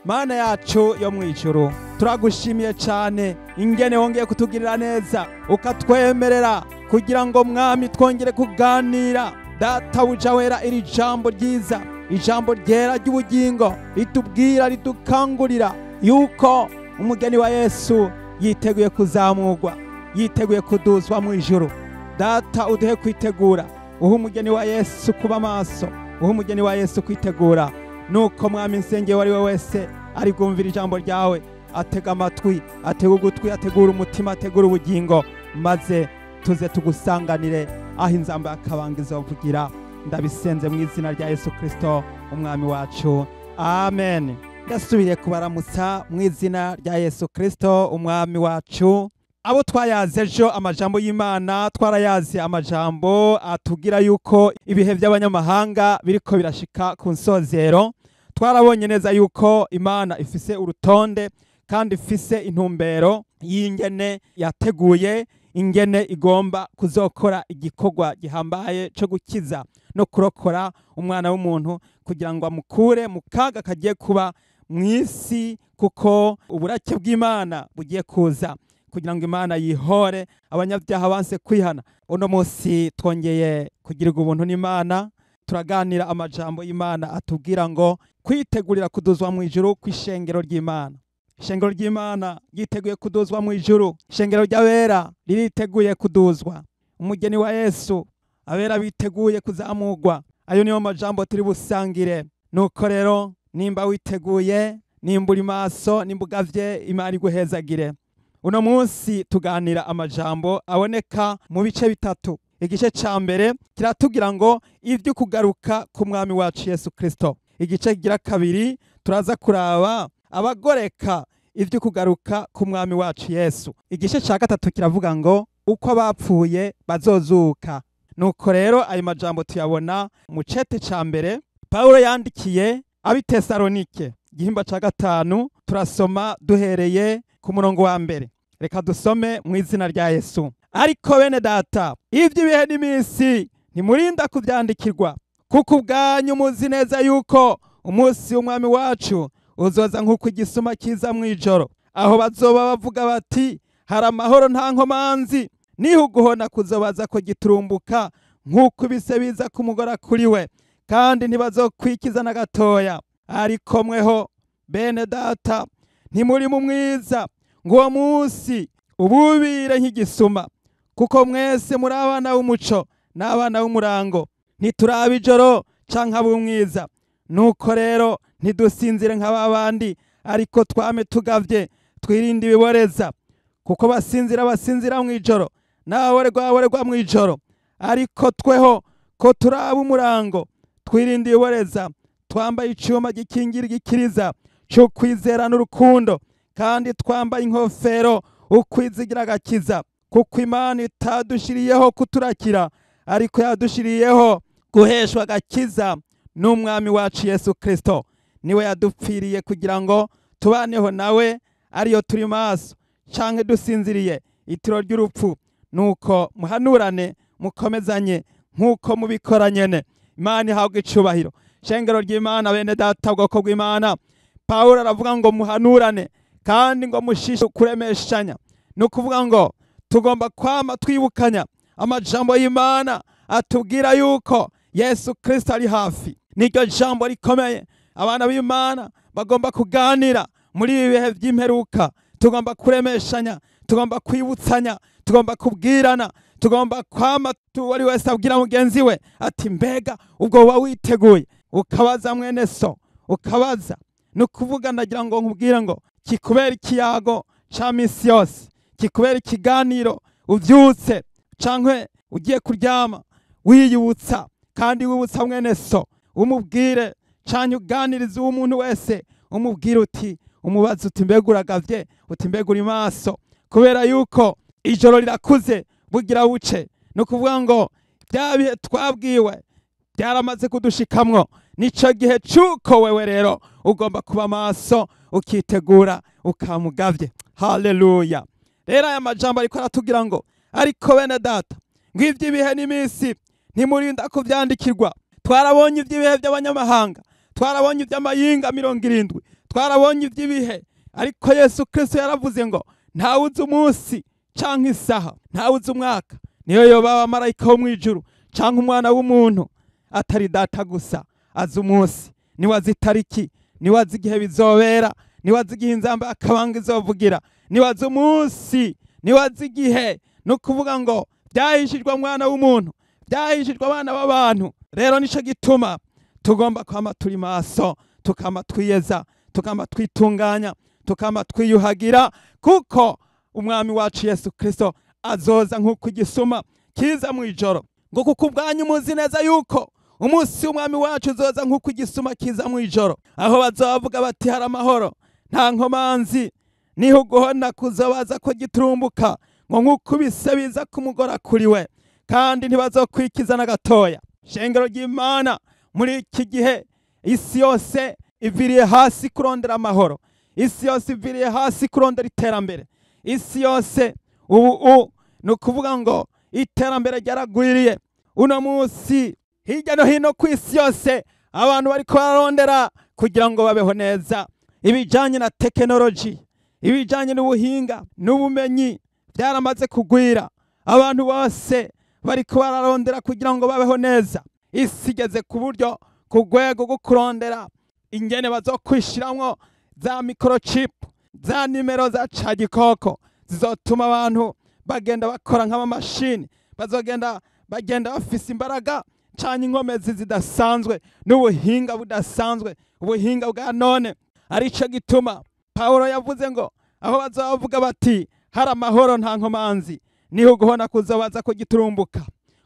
Mana yacu yo mwijuru, turagushimiye cyane ingene wongeye kutugirira neza ukatwemerera kugira ngo mwami twongere kuganira. Databuja wera, iri jambo ryiza, ijambo ryera ry'ubugingo ritubwira ridukangurira yuko umugeni wa Yesu yiteguye kuzamurwa, yiteguye kuduzwa mu ijuru. Data uduhe kwitegura, uha umugeni wa Yesu kuba maso, uha umugeni wa Yesu kwitegura. Nuko mwami nsengeye wari we wese ari bwumvira ijambo ryawe atega amatwi, atega ugutwi, ategura umutima, ategura ubugingo, maze tuze tugusanganire aho inzamba y'akabanga izovugira. Ndabisenze mu izina rya Yesu Kristo umwami wacu, amen. Ndasubiriye kubaramutsa mu izina rya Yesu Kristo umwami wacu. Abo twayaze ejo amajambo y'Imana, twarayaze amajambo atubwira yuko ibihe by'abanyamahanga biriko birashika ku nsozero. Twarabonye neza yuko Imana ifise urutonde kandi ifise intumbero y'ingene yateguye, ingene igomba kuzokora igikorwa gihambaye cyo gukiza no kurokora umwana w'umuntu kugira ngo amukure mu kaga kagiye kuba mw'isi, kuko uburake bw'Imana bugiye kuza kugira ngo Imana yihore abanyabyaha banse kwihana. Uno munsi twongeye kugirirwa ubuntu n'Imana, turaganira amajambo y'Imana atubwira ngo kwitegurira kuduzwa mu ijuru kw'ishengero ry'Imana. Ishengero ry'Imana ryiteguye kuduzwa mu ijuru, ishengero ry'abera ririteguye kuduzwa. Umugeni wa Yesu, abera biteguye kuzamurwa. Ayo niyo majambo turi busangire. Nuko rero nimba witeguye, nimba uri maso, nimba ugavye, Imana iguhezagire. Uno munsi tuganira amajambo aboneka mu bice bitatu. Igice ca mbere kiratubwira ngo ivyo kugaruka ku mwami wacu Yesu Kristo. Igice kigira kabiri turaza kuraba abagoreka ivyo kugaruka ku mwami wacu Yesu. Igice ca gatatu kiravuga ngo uko abapfuye bazozuka. Nuko rero ayo majambo tuyabona mu cete ca mbere Paulo yandikiye ab'Itesalonike, igihimba ca gatanu, turasoma duhereye ku murongo wa mbere. Reka dusome mu izina rya Yesu. Ariko bene data, ivy'ibihe n'iminsi ntimurinda kuvyandikirwa, kuko ubwanyu muzi neza yuko umunsi w'umwami wacu uzoza nk'uko igisuma kiza mw'ijoro, aho bazoba bavuga bati hari amahoro nta nkomanzi, niho uguhona kuzobaza ko giturumbuka nk'uko ibise biza kumugora kuri we, kandi ntibazokwikiza na gatoya. Ariko mweho bene data, ntimuri mu mwiza ngo uwo munsi ububire nk'igisuma, kuko mwese muri abana b'umuco n'abana b'umurango, ntituraba ijoro canke ab'umwiza. Nuko rero ntidusinzire nk'ababandi, ariko twame tugavye, twirinde ibiboreza, kuko basinzira mw'ijoro n'ababorerwa mw'ijoro. Ariko tweho ko turaba umurango, twirinde ibiboreza, twambaye icuma gikingira igikiriza cyo kwizera n'urukundo, kandi twambaye inkofero ukwizigira agakiza, kuko Imana itadushiriyeho kuturakira, ariko yadushiriyeho guheshwa agakiza n'umwami wacu Yesu Kristo. Niwe yadupfiriye kugira ngo tubaneho nawe, ariyo turi maso canke dusinziriye itiro ry'urupfu. Nuko muhanurane, mukomezanye nk'uko mubikora nyene. Imana ihabwe icubahiro. Shengero ry'Imana, bene data, ubwoko bw'Imana, Paulo aravuga ngo muhanurane kandi ngo mushishe kuremeshanya. No kuvuga ngo tugomba kwama twibukanya amajambo y'Imana atubwira yuko Yesu Kristo ari hafi. Niryo jambo rikomeye abana b'Imana bagomba kuganira muri ibi bihe by'imperuka. Tugomba kuremeshanya, tugomba kwibutsanya, tugomba kubwirana, tugomba kwama wari wese abwira mugenzi we ati mbega ubwo uba witeguye, ukabaza mwene so, ukabaza. No kuvuga ndagira ngo nkubwire ngo kikubera ikiyago ca misi yose, kikubera ikiganiro uvyutse canke ugiye kuryama wiyibutsa, kandi wibutsa mwene so, umubwire canke uganiriza umuntu wese, umubwire uti, umubaza uti mbega uragavye, uti mbega uri maso, kubera yuko ijoro rirakuze bugira buce. No kuvuga ngo bya bihe twabwiwe byaramaze kudushikamwo. Nico gihe cuko wewe rero ugomba kuba maso, ukitegura, ukamugavye. Haleluya. Rero aya majambo ariko aratubwira ngo ariko bene data, ngo ivy'ibihe n'iminsi ntimurinda kuvyandikirwa. Twarabonye ivy'ibihe by'abanyamahanga, twarabonye iby'amayinga 70, twarabonye iby'ibihe, ariko Yesu Kristo yaravuze ngo ntawuzi umunsi canke isaha, ntawuzi umwaka, niyo yoba abamarayika bo mw'ijuru canke umwana w'umuntu, atari data gusa azi umunsi, niwe azi itariki, niwe azi igihe bizobera, niwe azi igihe inzamba y'akabanga izovugira, niwe azi umunsi, niwe azi igihe. Ni ukuvuga ngo byahishijwe umwana w'umuntu, byahishijwe abana b'abantu. Rero nico gituma tugomba kwama turi maso, tukama twiyeza, tukama twitunganya, tukama twiyuhagira, kuko umwami wacu Yesu Kristo azoza nk'uko igisuma kiza mw'ijoro. Ngo kuko ubwanyu muzi neza yuko umunsi w'umwami wacu uzoza nk'uko igisuma kiza mw'ijoro, aho bazovuga bati hari amahoro, nta nkomanzi, niho uguhona kuzobaza ko giturumbuka, ngo nk'uko ibise biza kumugora kuri we, kandi ntibazokwikiza na gatoya. Shengero ry'Imana, muri iki gihe isi yose iviriye hasi kurondera amahoro, isi yose iviriye hasi kurondera iterambere, isi yose ubu ni ukuvuga ngo iterambere ryaragwiriye. Uno munsi hirya no hino ku isi yose abantu bariko bararondera kugira ngo babeho neza. Ibijanye na tekinoloji, ibijanye n'ubuhinga n'ubumenyi byaramaze kugwira, abantu bose bariko bararondera kugira ngo babeho neza. Isi igeze ku buryo ku rwego rwo kurondera ingene bazokwishiramwo za microchip, za nimero za cagikoko zizotuma abantu bagenda bakora nk'amamashini, bazogenda bagenda bafise imbaraga canke inkomezi zidasanzwe n'ubuhinga budasanzwe, ubuhinga bwa none. Arico gituma Pawulo yavuze ngo aho bazovuga bati hari amahoro nta nkomanzi, niho uguhona kuzobaza ko giturumbuka,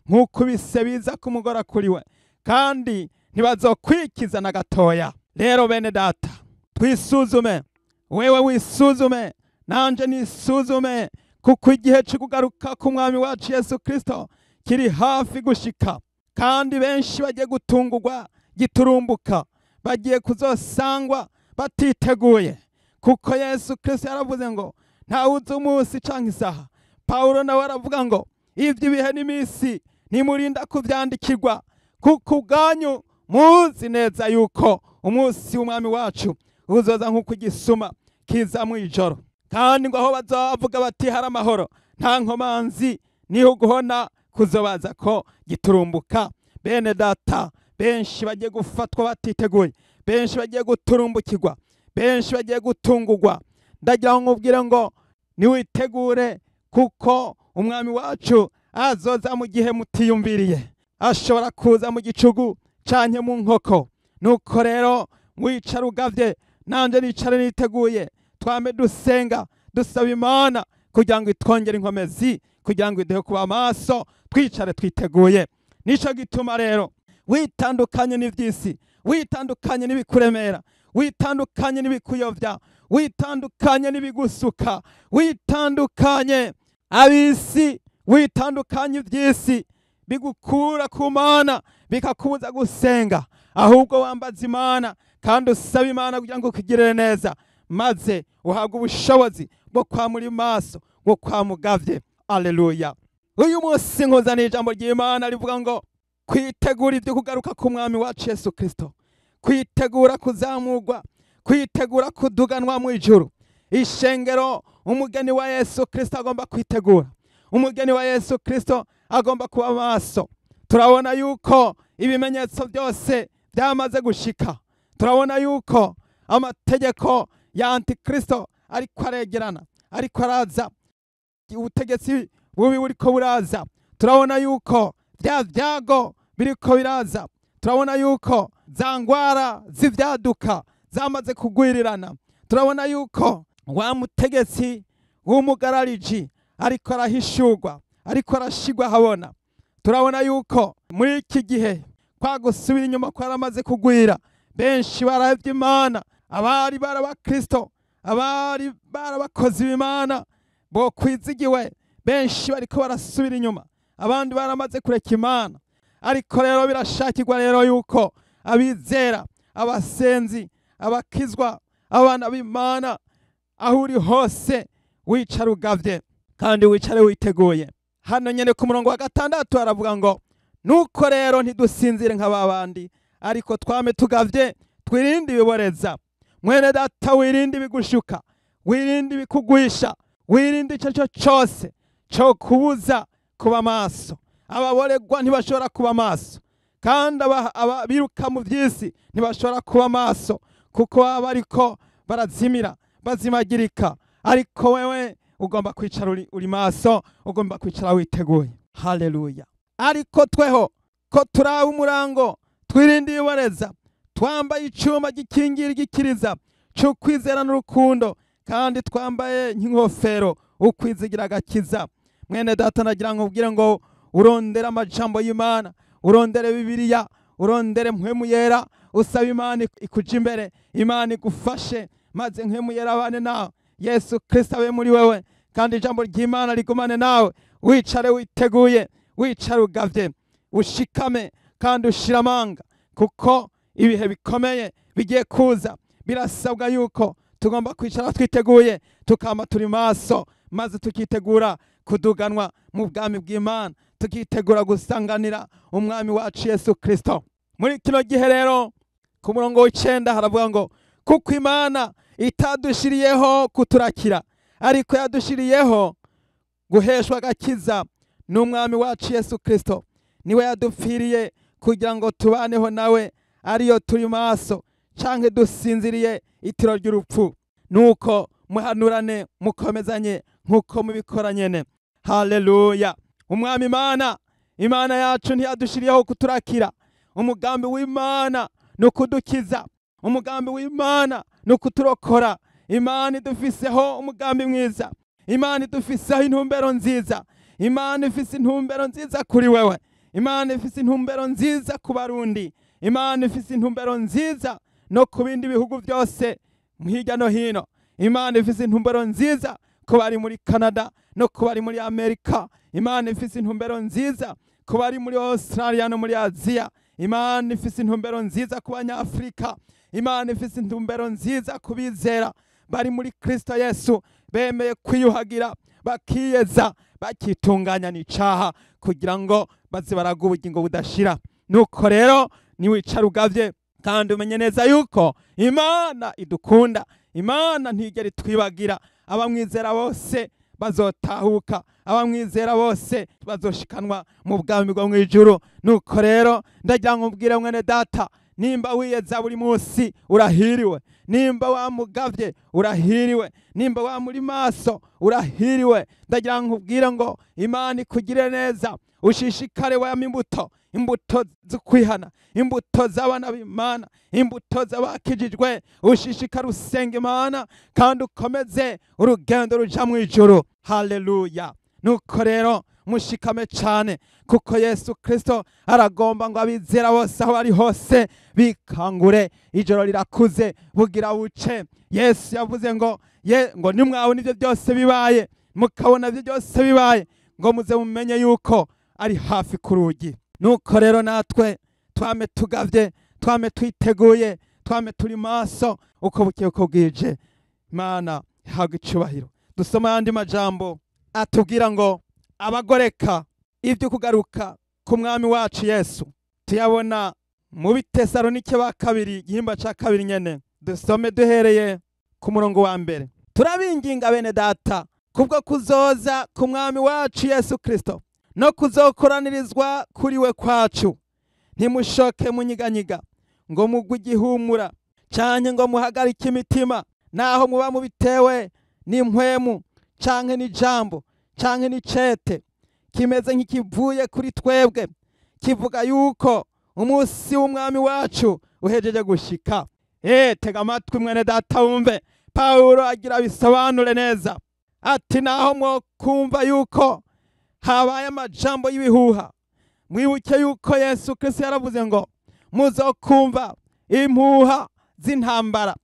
nk'uko ibise biza kumugora kuri we, kandi ntibazokwikiza na gatoya. Rero bene data, twisuzume, wewe wisuzume, nanje nisuzume, kuko igihe cyo kugaruka k'umwami wacu Yesu Kristo kiri hafi gushika, kandi benshi bagiye gutungurwa giturumbuka, bagiye kuzosangwa batiteguye, kuko Yesu Kristo yaravuze ngo ntawuzi umunsi canke isaha. Pawulo nawe aravuga ngo ivy'ibihe n'imisi nimurinda kuvyandikirwa, kuko ubwanyu muzi neza yuko umunsi w'umwami wacu uzoza nk'uko igisuma kiza mw'ijoro. Kandi ngo aho bazovuga bati hari amahoro nta nkomanzi, niho uguhona kuzobaza ko giturumbuka. Bene data, benshi bagiye gufatwa batiteguye, benshi bagiye guturumbukirwa, benshi bagiye gutungurwa. Ndagira ngo nkubwire ngo niwitegure, kuko umwami wacu azoza mu gihe mutiyumviriye. Ashobora kuza mu gicugu canke mu nkoko. Nuko rero wicara ugavye, nanje nicare niteguye, twame dusenga dusaba Imana kugira ngo itwongere inkomezi, kugira ngo iduhe kuba maso, twicare twiteguye. Nico gituma rero witandukanye n'ivy'isi, witandukanye n'ibikuremera, witandukanye n'ibikuyovya, witandukanye n'ibigusuka, witandukanye ab'isi, witandukanye ivy'isi bigukura ku Mana bikakubuza gusenga, ahubwo wambaza Imana kandi usaba Imana kugira ngo ukigirire neza, maze uhabwe ubushobozi bwo kwamura maso, bwo kwamugavye. Alleluya. Uyu munsi nkuzaniye ijambo ry'Imana rivuga ngo kwitegura ibyo kugaruka k'umwami wacu Yesu Kristo, kwitegura kuzamurwa, kwitegura kuduganwa mu ijuru. Ishengero, umugeni wa Yesu Kristo agomba kwitegura, umugeni wa Yesu Kristo agomba kuba maso. Turabona yuko ibimenyetso byose byamaze gushika, turabona yuko amategeko ya Antikristo ariko aregerana, ariko araza, ubutegetsi bubi buriko buraza. Turabona yuko bya vyago biriko biraza, turabona yuko za ngwara z'ivyaduka zamaze kugwirirana, turabona yuko wa mutegetsi w'umugarariji ariko arahishurwa, ariko arashigwa habona. Turabona yuko muri iki gihe kwa gusubira inyuma kwaramaze kugwira, benshi barahevye Imana, abari barabakristo, abari barabakozi b'Imana bo kwizigiwe, benshi bariko barasubira inyuma, abandi baramaze kureka Imana. Ariko rero birashakirwa rero yuko abizera, abasenzi, abakizwa, abana b'Imana, aho uri hose wicara ugavye kandi wicare witeguye. Hano nyene ku murongo wa 6 aravuga ngo nuko rero ntidusinzire nk'ababandi, ariko twame tugavye, twirinde ibiboreza. mwene data wirinde ibigushuka, wirinde ibikugwisha, wirinde icyo cyo cyose cyo kubuza kuba maso. Ababoregwa ntibashobora kuba maso, kandi abiruka mu by'isi ntibashobora kuba maso, kuko baba bariko barazimira bazimagirika. Ariko wewe ugomba kwicara uri maso, ugomba kwicara witeguye. Haleluya. Ariko tweho ko turaba umurango, twirinde ibiboreza, twambaye icyuma gikingira igikiriza cyo kwizera n'urukundo, kandi twambaye nk'ingofero ukwizigira agakiza. Mwene data nagira ngo ubwire ngo urondere amajambo y'Imana, urondere Bibiliya, urondere mpwemu yera, usaba Imana ikuja imbere, Imana igufashe, maze mpwemu yera abane nawe, Yesu Kristo abe muri wewe, kandi ijambo ry'Imana rigumane nawe. Wicare witeguye, wicare ugavye, ushikame kandi ushira amanga, kuko ibihe bikomeye bigiye kuza. Birasabwa yuko tugomba kwicara twiteguye, tukama turi maso, maze tukitegura kuduganwa mu bwami bw'Imana, tukitegura gusanganira umwami wacu Yesu Kristo. Muri kino gihe rero ku murongo w'icenda haravuga ngo kuko Imana itadushiriyeho kuturakira, ariko yadushiriyeho guheshwa agakiza n'umwami wacu Yesu Kristo. Niwe yadupfiriye kugira ngo tubaneho nawe, ariyo turi maso canke dusinziriye itiro ry'urupfu. Nuko muhanurane mukomezanye nkuko mubikora nyene. Haleluya. Umwami Imana yacu ntiyadushiriyeho kuturakira. Umugambi w'Imana no kudukiza, umugambi w'Imana no kuturokora. Imana idufiseho umugambi mwiza, Imana idufiseho intumbero nziza, Imana ifise intumbero nziza kuri wewe, Imana ifise intumbero nziza ku Barundi, Imana ifise intumbero nziza no ku bindi bihugu byose hirya no hino. Imana ifise intumbero nziza ku bari muri Canada no ku bari muri Amerika. Imana ifise intumbero nziza ku bari muri Australia no muri Aziya. Imana ifise intumbero nziza ku Banyafrika. Imana ifise intumbero nziza ku bizera bari muri Kristo Yesu, bemeye kwiyuhagira, bakiyeza, bakitunganya n'icaha, kugira ngo baze baraga ubugingo budashira. Nuko rero niwicara ugavye, kandi umenye neza yuko Imana idukunda, Imana ntigera itwibagira. Abamwizera bose bazotahuka, abamwizera bose bazoshikanwa mu bwami bwo mw'ijuru. Nuko rero ndagira ngo mbwire mwene data, nimba wiyeza buri munsi urahiriwe, nimba wamugavye urahiriwe, nimba wamuri maso urahiriwe. Ndagira ngo ubwire ngo Imana ikugire neza, ushishikare wama imbuto z'ukwihana, imbuto z'abana b'Imana, imbuto z'abakijijwe. Ushishikare usenga Imana kandi ukomeze urugendo ruja mw'ijuru. Haleluya. Nuko rero mushikame cyane, kuko Yesu Kristo aragomba ngo abizera bose aho bari hose bikangure. Ijoro rirakuze bugira buce. Yesu yavuze ngo nimwabona ivyo byose bibaye, mukabona ivyo byose bibaye, ngo muze mumenye yuko ari hafi ku rugi. Nuko rero natwe twame tugavye, twame twiteguye, twame turi maso, uko bukiye uko bwije. Imana ihabwe icubahiro. Dusoma andi majambo atubwira ngo abagoreka ivyo kugaruka ku mwami wacu Yesu, tuyabona mu Bitesalonike ba kabiri igihimba ca kabiri nyene. Dusome duhereye ku murongo wa mbere. Turabinginga bene data, kubwo kuzoza ku mwami wacu Yesu Kristo no kuzokoranirizwa kuri we kwacu, ntimushoke munyiganyiga ngo mugwe igihumura, canke ngo muhagarike imitima, naho muba mubitewe n'impwemu canke n'ijambo canke n'icete kimeze nk'ikivuye kuri twebwe, kivuga yuko umunsi w'umwami wacu uhejeje gushika. Tega amatwi mwene data wumve. Pawulo agira bisobanure neza ati, naho mwo kumva yuko habaye amajambo y'ibihuha, mwibuke yuko Yesu Kristo yaravuze ngo muzokumva impuha z'intambara,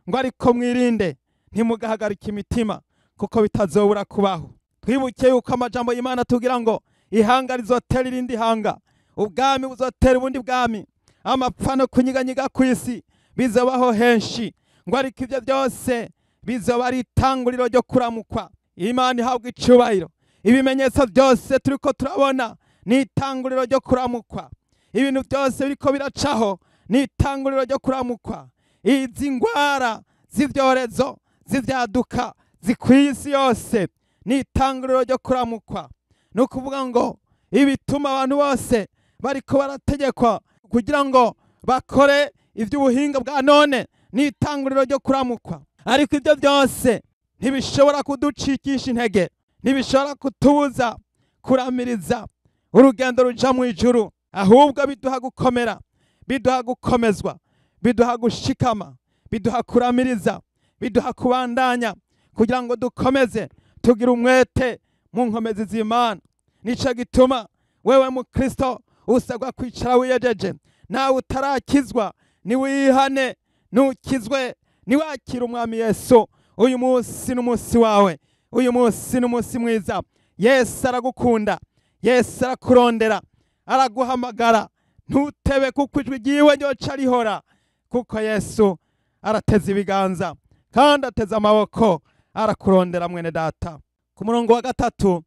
ngo ariko mwirinde ntimugahagarike imitima, kuko bitazobura kubaho. Twibuke yuko amajambo y'Imana tugira ngo ihanga rizotera irindi hanga, ubwami buzotera ubundi bwami, amapfa no kunyiganyiga kw'isi bizobaho henshi, ngo ariko ivyo byose bizoba ari itanguriro ryo kuramukwa. Imana ihabwa icubahiro. Ibimenyetso byose turiko turabona ni itanguriro ryo kuramukwa. Ibintu byose biriko biracaho ni itanguriro ryo kuramukwa. Izi ngwara z'ivyorezo z'ivyaduka zikwiye isi yose ni itanguriro ryo kuramukwa. Ni ukuvuga ngo ibituma abantu bose bariko barategekwa kugira ngo bakore ivy'ubuhinga bwa none ni itanguriro ryo kuramukwa. Ariko ibyo byose ntibishobora kuducikisha intege, ntibishobora kutubuza kuramiriza urugendo ruja mu ijuru, ahubwo biduha gukomera, biduha gukomezwa, biduha gushikama, biduha kuramiriza, biduha kubandanya kugira ngo dukomeze tugira umwete mu nkomezi z'Imana. Nico gituma wewe mu Kristo usabwa kwicara wiyejeje, nawe utarakizwa niwihane, nukizwe, niwakira umwami Yesu. Uyu munsi n'umunsi wawe, uyu munsi n'umunsi mwiza. Yesu aragukunda, Yesu arakurondera, araguhamagara. Ntutebe kuko ijwi ryiwe ryoca rihora, kuko Yesu arateze ibiganza kandi ateze amaboko, arakurondera mwene data. Ku murongo wa 3,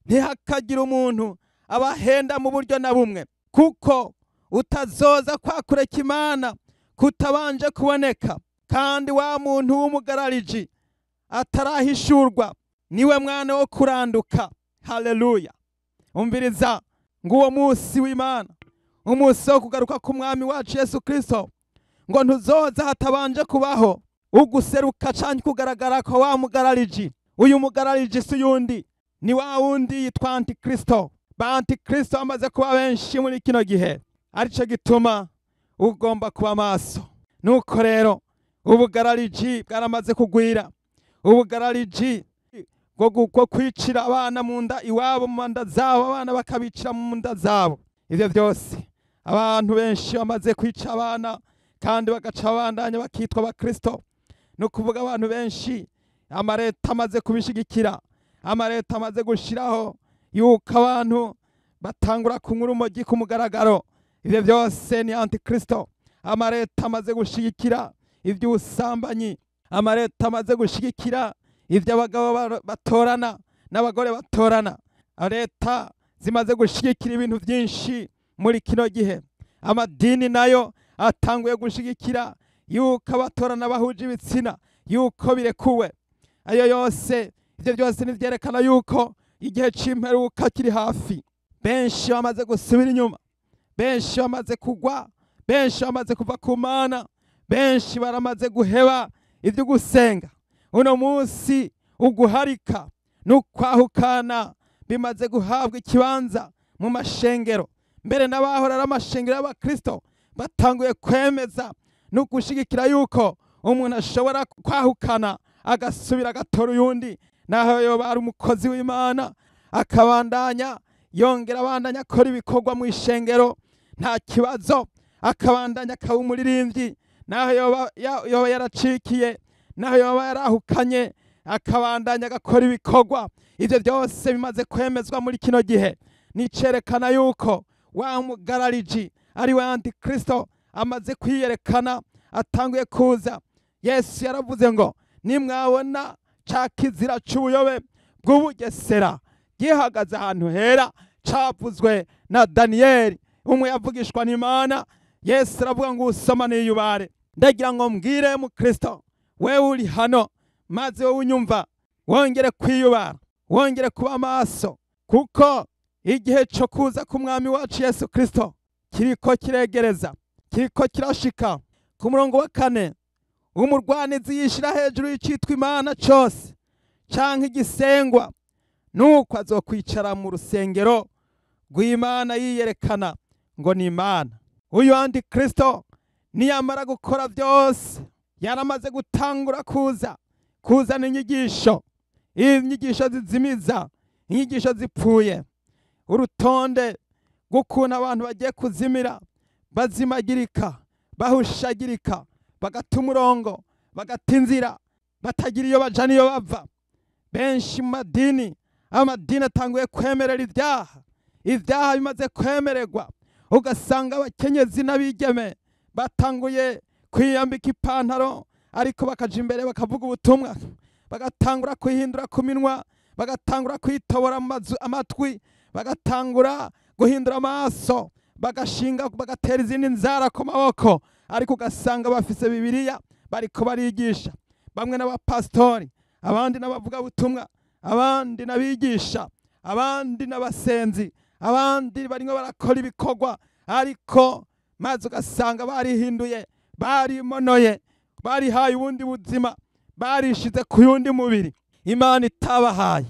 ntihakagira umuntu abahenda mu buryo na bumwe, kuko utazoza kwakureka Imana kutabanje kuboneka, kandi wa muntu w'umugarariji atarahishurwa niwe mwana wo kuranduka. Haleluya! Umviriza, nguwo munsi w'Imana, umunsi wo kugaruka k'umwami wacu Yesu Kristo, ngo ntuzoza hatabanje kubaho uguseruka canke kugaragara ko wa mugarariji. Uyu mugarariji si yundi, ni wa wundi yitwa Antikristo. Ba Antikristo bamaze kuba benshi muri kino gihe, arico gituma ugomba kuba maso. Nuko rero ubugarariji bwaramaze kugwira, ubugarariji bwo kwicira abana mu nda iwabo, mu nda zabo, abana bakabicira mu nda zabo. Ivyo byose abantu benshi bamaze kwica abana kandi bagaca abandanya bakitwa abakristo. No kuvuga abantu benshi amareta amaze kubishigikira, amareta amaze gushiraho yuko abantu batangura kunywa urumogi ku mugaragaro. Ivyo byose ni Antikristo. Amareta amaze gushigikira ivy'ubusambanyi, amareta amaze gushigikira ivy'abagabo batorana n'abagore batorana. Leta zimaze gushigikira ibintu byinshi muri kino gihe. Amadini nayo atanguye gushigikira yuko abatorana bahuje ibitsina yuko birekuwe. Ayo yose, ivyo byose nivyerekana yuko igihe c'imperuka kiri hafi. Benshi bamaze gusubira inyuma, benshi bamaze kugwa, benshi bamaze kuva ku Mana, benshi baramaze guheba ivyo gusenga. Uno munsi uguharika n'ukwahukana bimaze guhabwa ikibanza mu mashengero. Mbere n'abahora ari amashengero y'abakristo batanguye kwemeza no gushigikira yuko umuntu ashobora kwahukana agasubira agatora uyundi, naho yoba ari umukozi w'Imana, akabandanya yongera abandanya akora ibikorwa mu ishengero nta kibazo, akabandanya akaba umuririmbyi, naho yoba yaracikiye, naho yoba yarahukanye, akabandanya agakora ibikorwa. Ivyo byose bimaze kwemezwa muri kino gihe. Nicerekana yuko wa mugarariji ari we Antikristo amaze kwiyerekana, atanguye kuza. Yesu yaravuze ngo nimwabona ca kizira c'ubuyobe bw'ubugesera gihagaze ahantu hera, cavuzwe na Daniyeli umwe yavugishwa n'Imana. Yesu aravuga ngo usoma niyubare. Ndagira ngo mbwire mu Kristo, wewe uri hano, maze wowe unyumva, wongere kwiyubara, wongere kuba maso, kuko igihe cyo kuza k'umwami wacu Yesu Kristo kiriko kiregereza, kiriko kirashika. Ku murongo wa 4, umurwanizi yishira hejuru y'icitwa Imana cose canke igisengwa, nuko azokwicara mu rusengero rw'Imana yiyerekana ngo ni Imana. Uyu Antikristo niyamara gukora byose, yaramaze gutangura kuzana inyigisho, inyigisho zizimiza, inyigisho zipfuye, urutonde rw'ukuntu abantu bagiye kuzimira, bazimagirika, bahushagirika, bagata umurongo, bagata inzira, batagira iyo baja niyo bava. Benshi mu madini, amadini atanguye kwemerera ibyaha bimaze kwemererwa. Ugasanga abakenyezi n'abigeme batanguye kwiyambika ipantaro, ariko bakaja imbere bakavuga ubutumwa, bagatangura kwihindura ku minwa, bagatangura kwitobora amatwi, bagatangura guhindura amaso, bagashinga bagatera izindi nzara ku maboko, ariko ugasanga bafise Bibiliya bariko barigisha. bamwe n'abapasitori, abandi n'abavugabutumwa, abandi n'abigisha, abandi n'abasenzi, abandi barimo barakora ibikorwa, ariko maze ugasanga barihinduye, barimonoye, barihaye ubundi buzima, barishize ku yundi mubiri Imana itabahaye.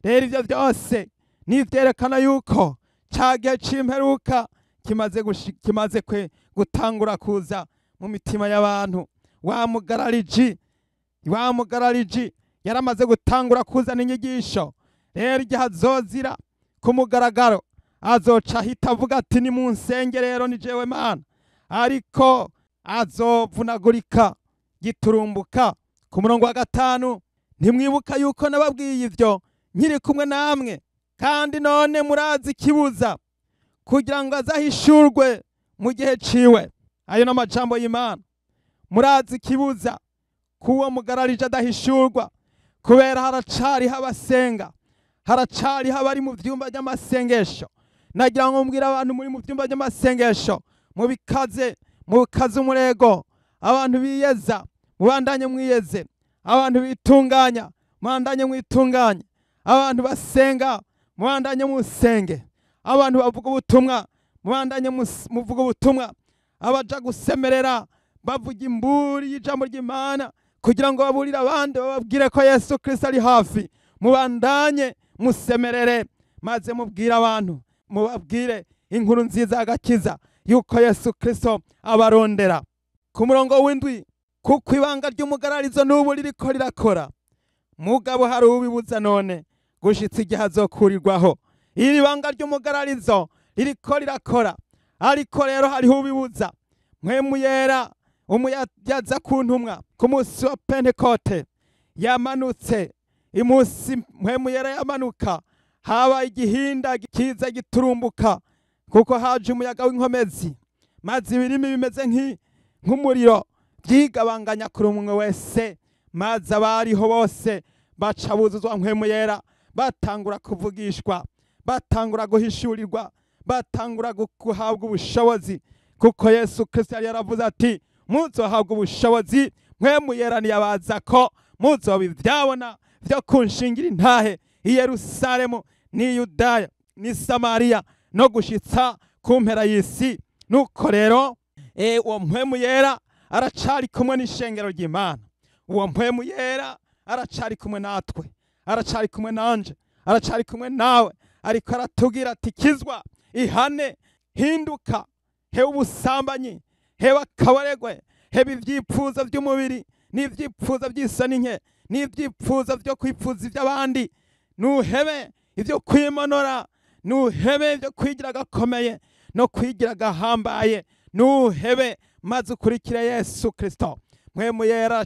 Rero ivyo byose nivyerekana yuko ca gihe c'imperuka kimaze gutangura kuza mu mitima y'abantu. Wa mugarariji yaramaze gutangura kuzana inyigisho. Rero igihe azozira ku mugaragaro, azoca ahita avuga ati ni mu nsenge rero ni jewe Mana, ariko azovunagurika giturumbuka. Ku murongo wa 5, ntimwibuka yuko nababwiye ivyo nkiri kumwe namwe, kandi none murazi kibuza kugira ngo azahishurwe mu gihe ciwe. Ayo n'amajambo y'Imana. Murazi kibuza kuwo mugararije adahishurwa, kubera haracariho abasenga, haracariho abari mu vyumba by'amasengesho. Nagira ngo mbwira abantu muri mu vyumba by'amasengesho, mubikaze umurego, abantu biyeza mubandanye mwiyeze, abantu bitunganya mubandanye mwitunganye, abantu basenga mubandanye musenge, abantu bavuga ubutumwa mubandanye muvuga ubutumwa, abaja gusemerera bavuga imburi y'ijambo ry'Imana kugira ngo baburire abandi, bababwire ko Yesu Kristo ari hafi. Mubandanye musemerere, maze mubwire abantu, mubabwire inkuru nziza y'agakiza yuko Yesu Kristo abarondera. Ku murongo w'7, kuko ibanga ry'umugararizo n'ubu ririko rirakora, mugabo hari ubibuza none gushitsa igihe azokurirwaho. Iri banga ry'umugararizo ririko rirakora, ariko rero hariho ubibuza. Mpwemu Yera yaza ku ntumwa ku munsi wa Pentekote yamanutse. Imunsi Mpwemu Yera yamanuka, haba igihinda kiza giturumbuka, kuko haje umuyaga w'inkomezi, maze ibirimi bimeze nk'umuriro byigabanganya kuri umwe wese, maze abariho bose baca buzuzwa Mpwemu Yera, batangura kuvugishwa, batangura guhishurirwa, batangura guhabwa ubushobozi, kuko Yesu Kristo yari yaravuze ati muzohabwa ubushobozi Mpwemu Yera niyabaza ko muzoba ivyabona vyo kunshingira intahe i Yerusalemu ni Yudaya ni Samariya no gushitsa ku mpera y'isi. Nuko rero uwo Mpwemu Yera aracari kumwe n'ishengero ry'Imana. Uwo Mpwemu Yera aracari kumwe natwe, aracari kumwe nanje, aracari kumwe nawe, ariko aratubwira ati kizwa, ihane, hinduka, hewe ubusambanyi, hewe akabaregwe, hewe ivyipfuzo vy'umubiri n'ivyipfuzo vy'isoni nke n'ivyipfuzo vyo kwipfuza ivy'abandi. Nuhebe ivyo kwimonora, nuhebe ivyo kwigira gakomeye no kwigira gahambaye, nuhebe maze ukurikire Yesu Kristo. Mpwemu Yera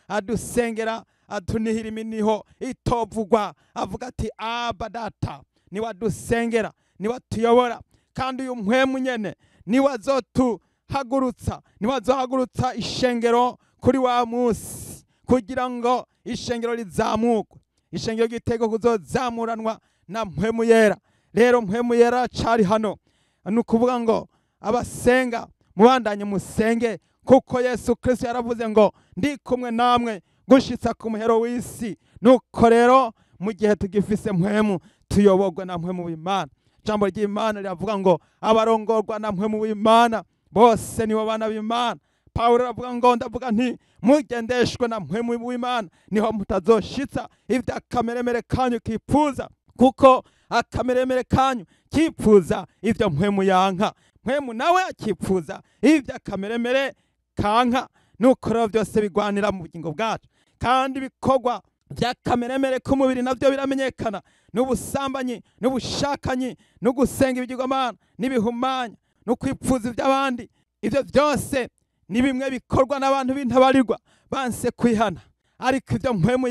adusengera atunihira iminiho itovugwa, avuga ati Aba Data, ni wadusengera, ni watuyobora, kandi uyu Mpwemu nyene ni wazotuhagurutsa, ni wazohagurutsa ishengero kuri wa musi, kugira ngo ishengero rizamurwe, ishengero gitego kuzozamuranwa na Mpwemu Yera. Rero Mpwemu Yera cari hano, nukuvuga ngo abasenga mubandanye musenge, kuko Yesu Kristo yaravuze ngo ndi kumwe namwe gushitsa ku muhero w'isi. Nuko rero mu gihe tugifise Mpwemu, tuyobogwa na Mpwemu w'Imana. Jambo ry'Imana riravuga ngo abarongorwa na Mpwemu w'Imana bose nibo bana b'Imana. Pawulo aravuga ngo ndavuga nti mugendeshwe na Mpwemu w'Imana, niho mutazoshitsa ivyo akameremere kanyu kipfuza, kuko akameremere kanyu kipfuza ivyo Mpwemu yanka, Mpwemu nawe akipfuza ivyo akameremere kanka. Nuko rero byose bigwanira mu bugingo bwacu, kandi bikorwa vy'akameremere k'umubiri navyo biramenyekana: n'ubusambanyi, n'ubushakanyi, no gusenga ibigirwamana, n'ibihumanya, no kwipfuza ivy'abandi. Ivyo byose ni bimwe bikorwa n'abantu b'intabarirwa banse kwihana. Ariko ivyo Mpwemu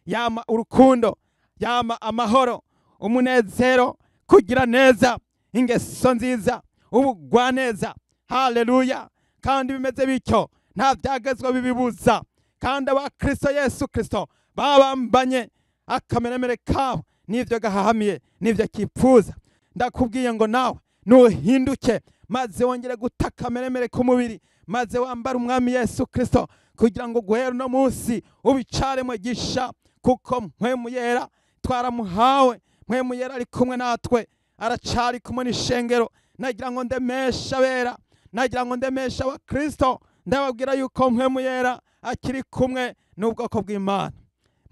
yama urukundo, yama amahoro, umunezero, kugira neza, ingeso nziza, ubugwaneza. Haleluya! Kandi bimeze bityo nta vyagezwa bibibuza, kandi abakristo Yesu Kristo babambanye akameremere kabo n'ivyo gahahamiye n'ivyo kipfuza. Ndakubwiye ngo nawe nuhinduke, maze wongere gutaka akameremere k'umubiri, maze wambara umwami Yesu Kristo, kugira ngo guhera uno munsi ubicaremo gisha, kuko mpwemu yera twaramuhawe. Mpwemu yera ari kumwe natwe, aracari kumwe n'ishengero. Nagira ngo ndemesha abera, nagira ngo ndemesha abakristo, ndababwira yuko mpwemu yera akiri kumwe n'ubwoko bw'Imana.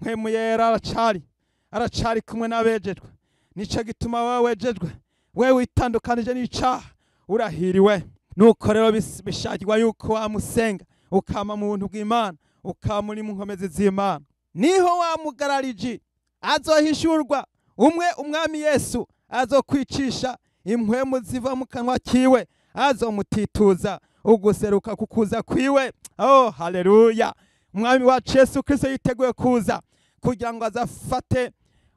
Mpwemu yera aracari kumwe n'abejejwe. Nico gituma wewe wejejwe, wewe witandukanije n'icaha, urahiriwe. Nuko rero bishakirwa yuko wamusenga, ukama mu buntu bw'Imana, ukama uri mu nkomezi z'Imana. Niho wamugarariji azohishurwa, umwami Yesu azokwicisha impwemu ziva mu kanwa kiwe, azomutituza uguseruka kukuza kwiwe. Oh, haleluya! Umwami wacu Yesu Kristo yiteguye kuza kugira ngo azafate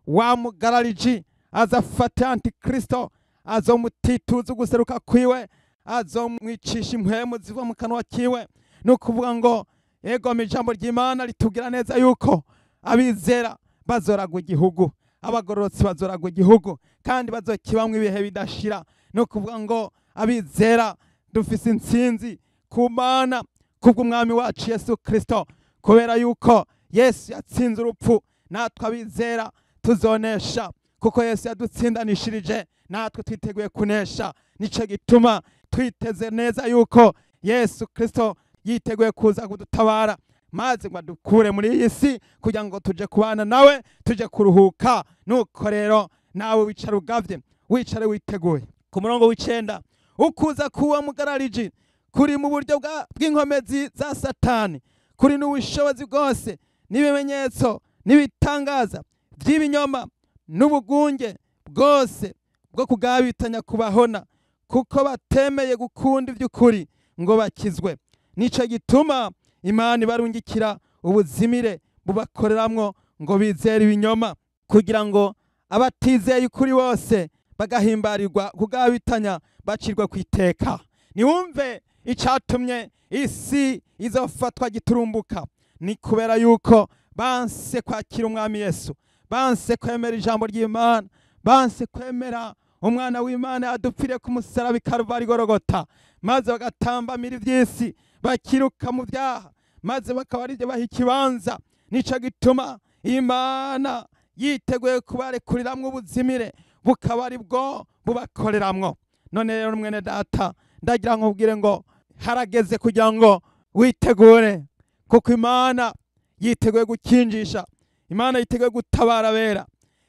wamugarariji, azafate antikristo, azomutituza uguseruka kwiwe, azomwicisha impwemu ziva mu kanwa kiwe. Nukuvuga ngo ego ijambo ry'Imana ritubwira neza yuko abizera bazoragwa igihugu, abagororotsi bazoragwa igihugu, kandi bazokibamwe ibihe bidashira. Nukuvuga ngo abizera dufise intsinzi ku Mana kubw'umwami wacu Yesu Kristo, kubera yuko Yesu yatsinze urupfu. Natwe abizera tuzonesha, kuko Yesu yadutsindanishirije, natwe twiteguye kunesha. Nico gituma twiteze neza yuko Yesu Kristo yiteguye kuza kudutabara, maze ngo adukure muri iyi si kugira ngo tuje kubana nawe, tuje kuruhuka. Nuko rero nawe wicara ugavye, wicare witeguye. Ku murongo w'icenda, ukuza kuwa mugarariji kuri mu buryo bw'inkomezi za Satani, kuri n'ubushobozi bwose n'ibimenyetso n'ibitangaza by'ibinyoma n'ubugunge bwose bwo kugabitanya kubahona, kuko batemeye gukunda iby'ukuri ngo bakizwe. Nico gituma Imana ibarungikira ubuzimire bubakoreramwo ngo bizere ibinyoma, kugira ngo abatizeye ukuri bose bagahimbarirwa kugabitanya bacirwa kwiteka. Niwumve icatumye isi izofatwa giturumbuka, ni kubera yuko banse kwakira umwami Yesu, banse kwemera ijambo ry'Imana, banse kwemera umwana w'Imana yadupfiriye ku musaraba i Karuvali Gologota, maze bagatambamira ivy'isi, bakiruka mu vyaha, maze bakaba arivyo baha ikibanza. Nico gituma Imana yiteguye kubarekuriramwo ubuzimire, bukaba ari bwo bubakoreramwo. None rero mwene data, ndagira ngo ubwire ngo harageze kugira ngo witegure, kuko Imana yiteguye gukinjisha, Imana yiteguye gutabara abera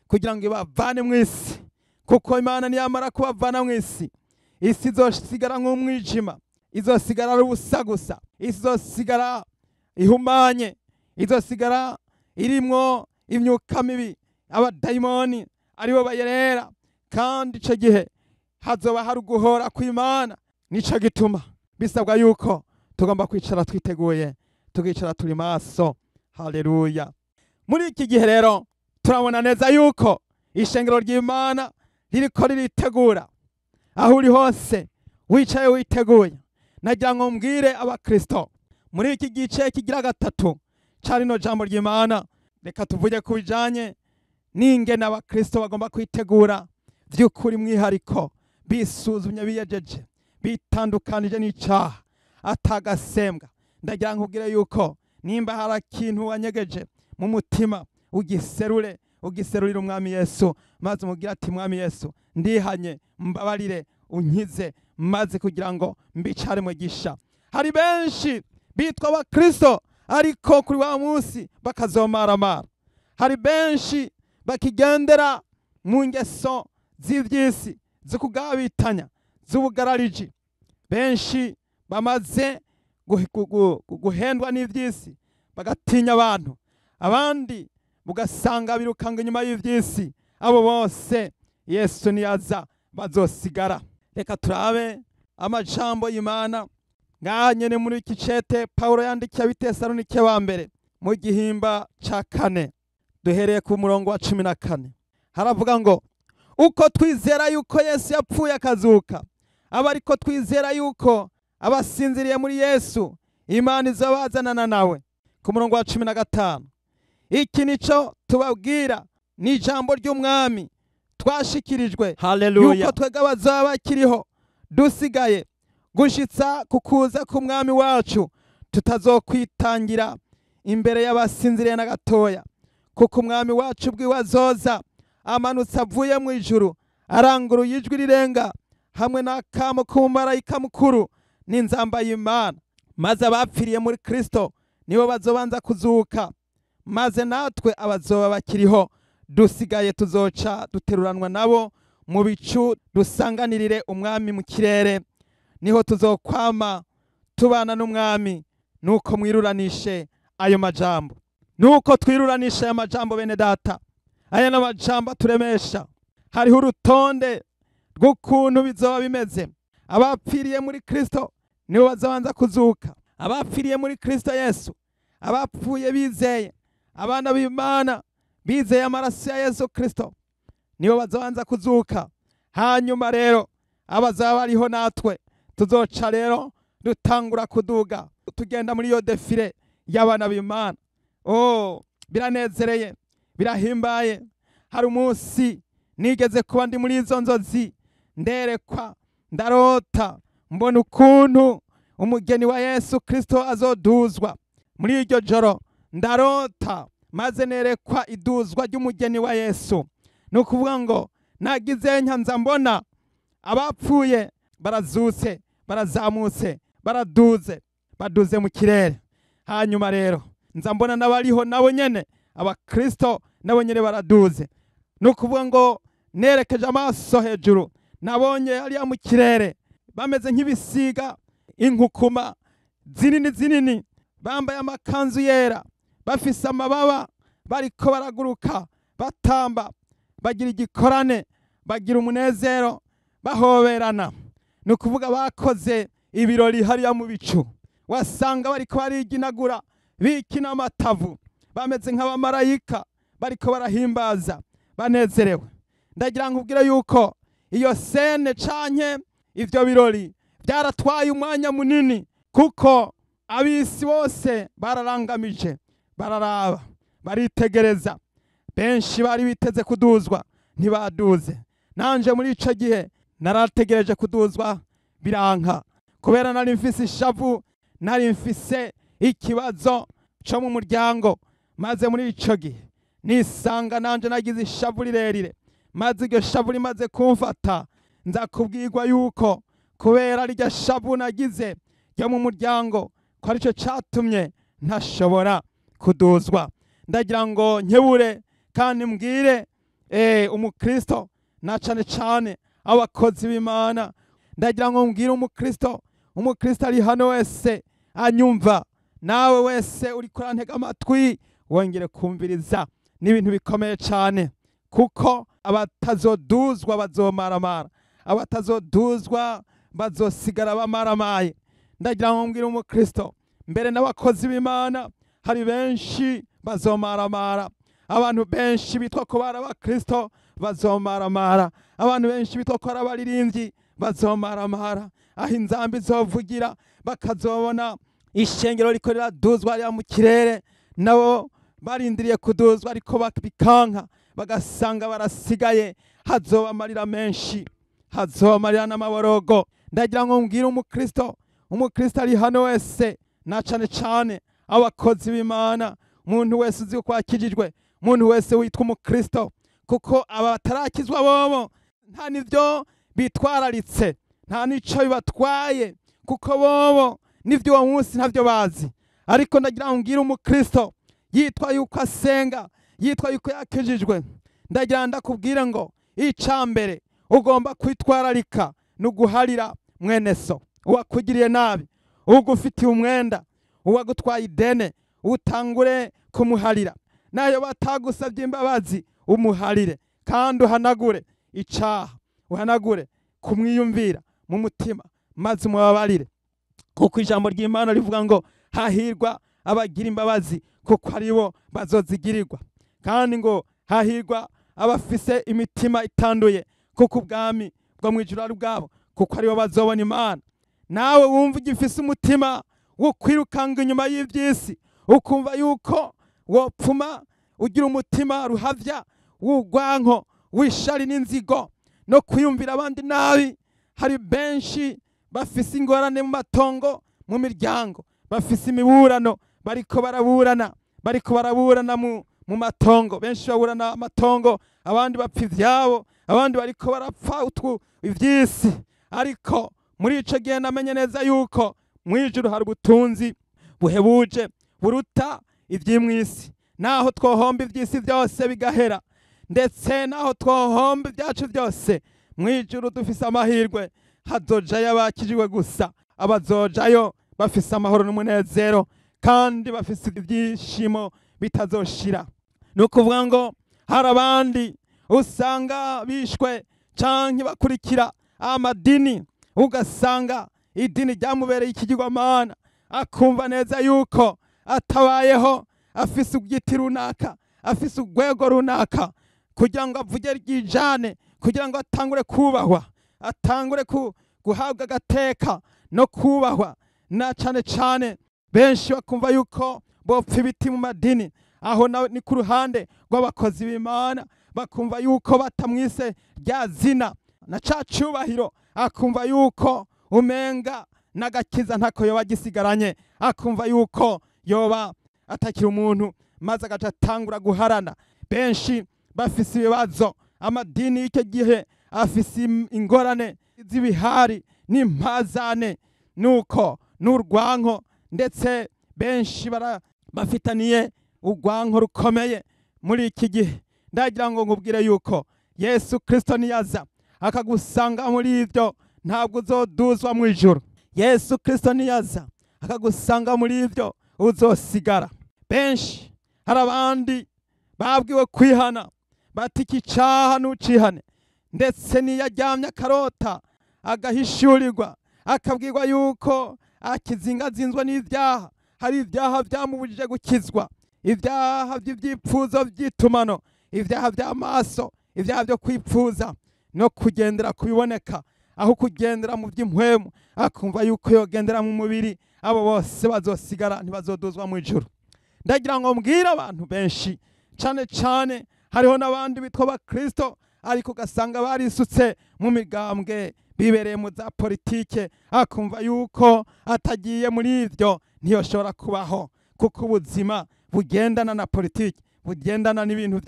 kugira ngo ibavane mw'isi, kuko Imana niyamara kubavana mw'isi, isi izosigara nk'umwijima, izosigara ari ubusa gusa, isi izosigara ihumanye, izosigara irimwo imyuka mibi, abadayimoni aribo bayerera, kandi ico gihe hazoba hari uguhora kw'Imana. Nico gituma bisabwa yuko tugomba kwicara twiteguye, tukicara turi maso. Haleluya! Muri iki gihe rero turabona neza yuko ishengero ry'Imana ririko riritegura. Aho uri hose wicaye witeguye, nagira ngo mbwire abakristo muri iki gice kigira gatatu ca rino jambo ry'Imana, reka tuvuge ku bijanye n'ingene abakristo bagomba kwitegura vy'ukuri mwihariko, bisuzumye, biyejeje, bitandukanije n'icaha, atagasembwa. Ndagira ngo ubwire yuko nimba hari ikintu wanyegeje mu mutima, ugiserurire umwami Yesu, maze umubwire ati mwami Yesu, ndihanye, mbabarire, unkize, maze kugira ngo mbicare mu gisha. Hari benshi bitwa abakristo ariko kuri wa munsi bakazomaramara. Hari benshi bakigendera mu ngeso z'ivy'isi, zo kugabitanya, z'ubugarariji. Benshi bamaze guhendwa n'ivy'isi, bagatinya abantu. Abandi bugasanga birukanga inyuma y'ivy'isi. Abo bose Yesu niyaza bazosigara. Reka turabe amajambo y'Imana ngaha nyene muri iki cete Pawulo yandikiye Abitesalonike ba mbere mu gihimba ca 4, duhereye ku murongo wa 14. Haravuga ngo, uko twizera yuko Yesu yapfuye akazuka, aba ariko twizera yuko abasinziriye muri Yesu Imana izobazanana nawe. Ku murongo wa 15, iki nico tubabwira, ni ijambo ry'umwami twashikirijwe, yuko twebwe abazaba bakiriho dusigaye gushitsa kukuza k'umwami wacu tutazokwitangira imbere y'abasinziriye na gatoya, kuko umwami wacu ubwiwe azoza amanutse avuye mu ijuru aranguruye ijwi rirenga hamwe n'akamo k'umumarayika mukuru n'inzamba y'Imana, maze abapfiriye muri Kristo nibo bazobanza kuzuka, maze natwe abazoba bakiriho dusigaye tuzoca duteruranwa nabo mu bicu dusanganirire umwami mu kirere, niho tuzokwama tubana n'umwami. Nuko mwiruranishe ayo majambo, nuko twiruranisha ayo majambo bene data. Aya n'amajambo aturemesha. Hariho urutonde rw'ukuntu bizoba bimeze. Abapfiriye muri Kristo nibo bazabanza kuzuka, abapfiriye muri Kristo Yesu, abapfuye bizeye, abana b'Imana bizeye amaraso ya Yesu Kristo nibo bazabanza kuzuka. Hanyuma rero abazaba bariho natwe tuzoca rero dutangura kuduga tugenda muri iyo defile y'abana b'Imana. Biranezereye, birahimbaye. Hari umunsi nigeze kuba ndi muri izo nzozi, nderekwa, ndarota, mbona ukuntu umugeni wa Yesu Kristo azoduzwa. Muri iryo joro ndarota, maze nerekwa iduzwa ry'umugeni wa Yesu. Nukuvuga ngo nagize nza mbona abapfuye barazutse, barazamutse, baduze mu kirere. Hanyuma rero nza mbona n'abariho nabo nyene abakristo nabo nyene baraduze. Nukuvuga ngo nerekeje amaso hejuru, nabonye hariya mu kirere bameze nk'ibisiga, inkukuma zinini, bambaye amakanzu yera, bafise amababa, bariko baraguruka, batamba, bagira igikorane, bagira umunezero, bahoberana. Nukuvuga bakoze ibirori hariya mu bicu, wasanga bariko bariginagura, bikina amatavu, bameze nk'abamarayika, bariko barahimbaza, banezerewe. Ndagira nkubwire yuko iyo sene canke ivyo birori byaratwaye umwanya munini, kuko abisi bose bararangamije, bararaba, baritegereza. Benshi bari biteze kuduzwa, ntibaduze. Nanje muri ico gihe narategereje kuduzwa, biranka, kubera nari mfise ishavu, nari mfise ikibazo cyo mu muryango. Maze muri ico gihe nisanga nanje nagize ishavu rirerire, maze iryo shavu rimaze kumfata, nza kubwirwa yuko kubera iryo shavu nagize ryo mu muryango ko arico catumye ntashobora kuduzwa. Ndagira ngo nkebure kandi mbwire umukristo, na cane cane abakozi b'Imana. Ndagira ngo mbwire umukristo ari hano wese anyumva, nawe wese uri kurantega amatwi wongere kumviriza. N'ibintu bikomeye cane, kuko abatazoduzwa bazomaramara, abatazoduzwa bazosigara bamaramaye. Ndagira ngo mbwire umukristo, mbere n'abakozi b'Imana hari benshi bazomaramara. Abantu benshi bitwa ko bari abakristo bazomaramara, abantu benshi bitwa ko ari abaririmbyi bazomaramara. Aho inzambi zovugira bakazobona ishengero riko riraduzwa hariya mu kirere, nabo barindiriye kuduzwa ariko bikanka, bagasanga barasigaye, hazobamarira menshi, hazobamarira n'amaborogo. Ndagira ngo mbwire umukristo ari hano wese, na cane cane abakozi b'Imana, umuntu wese uzi ko akijijwe, umuntu wese witwa umukristo, kuko abatarakizwa bobo nta nivyo bitwararitse, nta nico bibatwaye, kuko bobo nivyo uwo munsi ntavyo bazi. Ariko ndagira ngo mbwire umukristo yitwa yuko asenga, yitwa yuko yakijijwe, ndagira ndakubwira ngo icambere ugomba kwitwararika n'uguharira mwene so uwakugiriye nabi, ugufitiye umwenda, uwagutwaye idene, utangure kumuharira. Nayo batagusabye imbabazi umuharire, kandi uhanagure icaha, uhanagure kumwiyumvira mu mutima, maze umubabarire. Kuko ijambo ry'Imana rivuga ngo hahirwa abagira imbabazi, kuko aribo bazozigirirwa. Kandi ngo hahirwa abafise imitima itanduye, kuko ubwami bwo mwijuru ari bwabo, kuko aribo bazobona Imana. Nawe wumva ugifise umutima wo kwirukanga inyuma y'ivyisi, ukumva yuko wopfuma ugira umutima ruhavya w'urwanko, w'ishari n'inzigo no kwiyumvira abandi nabi. Hari benshi bafise ingorane mu matongo, mu miryango, bafise imiburano, bariko baraburana mu matongo. Benshi baburana amatongo, abandi bapfa ivyabo, abandi bariko barapfa ivy'isi. Ariko muri ico gihe namenye neza yuko mwijuru hari ubutunzi buhebuje buruta ivy'imwisi. Naho twohomba ivy'isi byose bigahera, ndetse naho twohomba ibyacu byose, mwijuru dufise amahirwe. Hazojayo abakijijwe gusa, abazojayo bafise amahoro n'umunezero, kandi bafise ibyishimo bitazoshira. Nukuvuga ngo hari abandi usanga bishwe canke bakurikira amadini, ugasanga idini ryamubereye ikigirwamana, akumva neza yuko atabayeho afise ubwiti runaka, afise urwego runaka, kugira ngo avuge ryijane, kugira ngo atangure kubahwa, atangure guhabwa agateka no kubahwa. Na cane cane benshi bakumva yuko bopfa ibiti mu madini, aho ni ku ruhande rw'abakozi b'Imana, bakumva yuko batamwise rya zina na ca cubahiro, akumva yuko umenga n'agakiza ntako yoba gisigaranye, akumva yuko yoba atakira umuntu, maze agaca atangura guharana. Benshi bafise ibibazo, amadini y'icyo gihe afise ingorane z'ibihari n'impazane, nuko n'urwanko, ndetse benshi bafitaniye urwanko rukomeye muri iki gihe. Ndagira ngo nkubwire yuko Yesu Kristo niyaza akagusanga muri ivyo, ntabwo uzoduzwa mu ijuru. Yesu Kristo niyaza akagusanga muri ivyo, uzosigara. Benshi hari abandi babwiwe kwihana, bati iki caha ntucihane, ndetse niyo aryamye akarota agahishurirwa, akabwirwa yuko akizingazinzwe n'ivyaha. Hari ivyaha vyamubujije gukizwa, ivyaha vy'ivyipfuzo vy'itumano, ivyaha vy'amaso, ivyaha vyo kwipfuza no kugendera kubiboneka, aho kugendera mu vy'impwemu, akumva yuko yogendera mu mubiri. Abo bose bazosigara, ntibazoduzwa mu ijuru. Ndagira ngo mbwire abantu benshi, cane cane hariho n'abandi bitwa abakristo, ariko ugasanga barisutse mu migambwe, bibereye mu za politike, akumva yuko atagiye muri ivyo ntiyoshobora kubaho, kuko ubuzima bugendana na politike, bugendana n'ibintu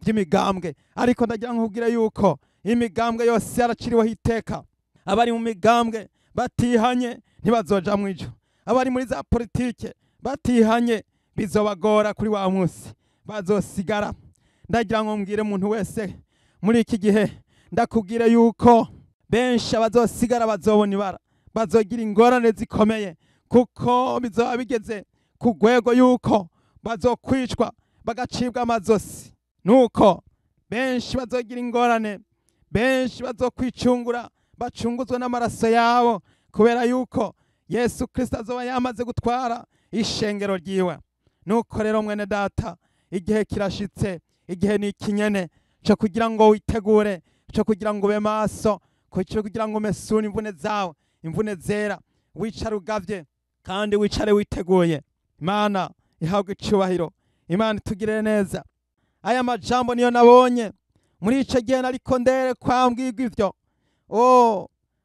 vy'imigambwe. Ariko ndagira ngo nkubwire yuko imigambwe yose yaraciriweho iteka. Abari mu migambwe batihanye ntibazoja mu ijuru, abari muri za politike batihanye bizobagora kuri wa munsi, bazosigara. Ndagira ngo mbwire umuntu wese muri iki gihe, ndakubwire yuko benshi abazosigara bazobona ibara, bazogira ingorane zikomeye, kuko bizoba bigeze ku rwego yuko bazokwicwa bagacibwa amazosi. Nuko benshi bazogira ingorane, benshi bazokwicungura, bacunguzwe n'amaraso yabo, kubera yuko Yesu Kristo azoba yamaze gutwara ishengero ryiwe. Nuko rero mwene data, igihe kirashitse, igihe ni ikinyene cyo kugira ngo witegure, cyo kugira ngo ube maso, cyo kugira ngo umesure imvune zawe, imvune zera, wicare ugavye kandi wicare witeguye. Imana ihabwe icubahiro, Imana itugirire neza. Aya majambo niyo nabonye muri ico gihe nariko nderekwa mbwirwa ivyo.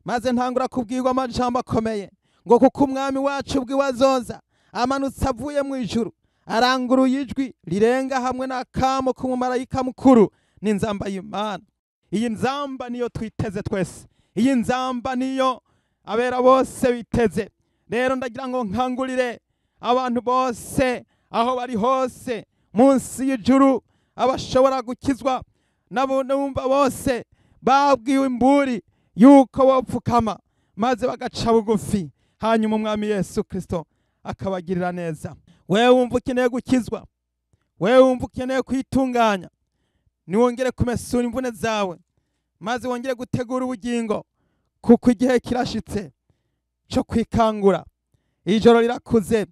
Maze ntangura kubwirwa amajambo akomeye ngo kuko umwami wacu ubwiwe azoza amanutse avuye mu ijuru, aranguruye ijwi rirenga hamwe n'akamo k'umumarayika mukuru n'inzamba y'Imana. Iyi nzamba niyo twiteze twese, iyi nzamba niyo abera bose biteze. Rero ndagira ngo nkangurire abantu bose aho bari hose munsi y'ijuru, abashobora gukizwa nabo numva bose babwiwe imburi yuko bopfukama maze bagaca bugufi, hanyuma umwami Yesu Kristo akabagirira neza. Wewe wumva ukeneye gukizwa, wewe wumva ukeneye kwitunganya, niwongere kumesura imvune zawe, maze wongere gutegura ubugingo, kuko igihe kirashitse cyo kwikangura. Ijoro rirakuze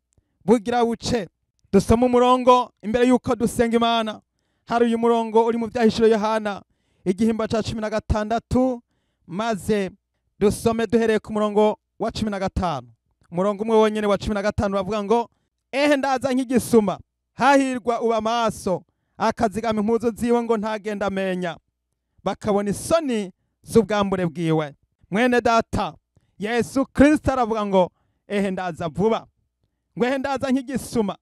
bugira buce. Dusoma umurongo imbere yuko dusenga Imana. Hari uyu murongo uri mu Vyahishuro Yohana igihimba ca 16, maze dusome duhereye ku murongo wa 15. Umurongo umwe wonyene wa 15 bavuga ngo, ehe ndaza nk'igisuma, hahirwa uba maso, akazigama impuzu ziwe ngo ntagenda amenya, bakabona isoni z'ubwambure bwiwe. Mwene data, Yesu Kristo aravuga ngo ehe ndaza vuba. ngo ndaza nk'igisuma.